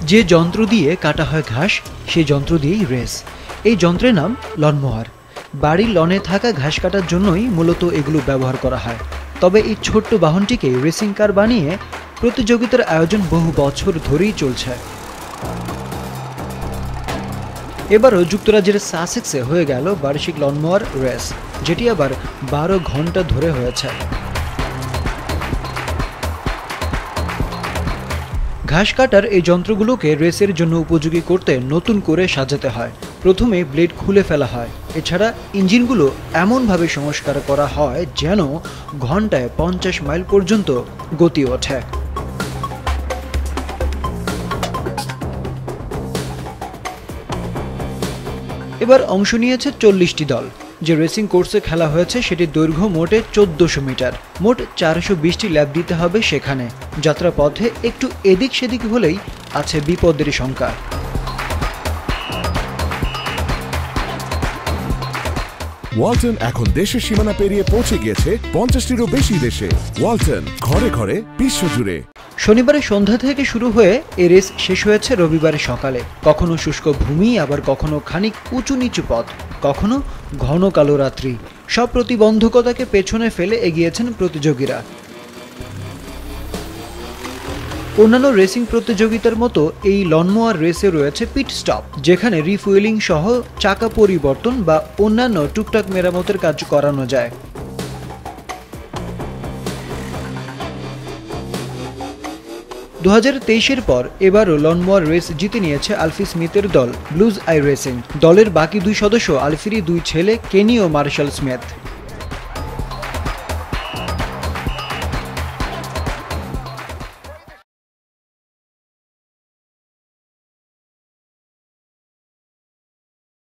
যে যন্ত্র দিয়ে কাটা হয় ঘাস সেই যন্ত্র দিয়েই রেস। এই যন্ত্রের নাম লনমোয়ার। বাড়ির লনে থাকা ঘাস কাটার জন্যই মূলত এগুলো ব্যবহার করা হয়। তবে এই ছোট্ট বাহনটিকে রেসিং কার বানিয়ে প্রতিযোগিতার আয়োজন বহু বছর ধরেই চলছে। এবারও যুক্তরাজ্যের সাসেক্সে হয়ে গেল বার্ষিক লনমোয়ার রেস, যেটি আবার 12 ঘন্টা ধরে হয়েছে। ঘাস কাটার এই যন্ত্রগুলোকে রেসের জন্য উপযোগী করতে নতুন করে সাজাতে হয়। প্রথমে ব্লেড খুলে ফেলা হয়। এছাড়া ইঞ্জিনগুলো এমনভাবে সংস্কার করা হয় যেন ঘন্টায় 50 মাইল পর্যন্ত গতি ওঠে। এবার অংশ নিয়েছে 40টি দল। যে রেসিং কোর্সে খেলা হয়েছে সেটির দৈর্ঘ্য মোটে 1400 মিটার। মোট 420টি ল্যাপ দিতে হবে সেখানে। যাত্রাপথে একটু এদিক সেদিক হলেই আছে বিপদের শঙ্কা। ওয়ালটন এখন দেশের সীমানা পেরিয়ে পৌঁছে গিয়েছে 50টিরও বেশি দেশে। ওয়ালটন, ঘরে ঘরে, বিশ্বজুড়ে। শনিবারের সন্ধ্যা থেকে শুরু হয়ে এই রেস শেষ হয়েছে রবিবারের সকালে। কখনো শুষ্ক ভূমি, আবার কখনো খানিক উঁচু নিচু পথ, কখনো ঘন কালো রাত্রি। সব প্রতিবন্ধকতাকে পেছনে ফেলে এগিয়েছেন প্রতিযোগীরা। অন্যান্য রেসিং প্রতিযোগিতার মতো এই লনমোয়ার রেসে রয়েছে পিট স্টপ, যেখানে রিফুয়েলিং সহ চাকা পরিবর্তন বা অন্যান্য টুকটাক মেরামতের কাজ করানো যায়। দু 2023-এর পর এবারও লনমোয়ার রেস জিতে নিয়েছে আলফি স্মিথের দল ব্লুজ আই রেসিং। দলের বাকি দুই সদস্য আলফিরই দুই ছেলে কেনি ও মার্শাল স্মিথ।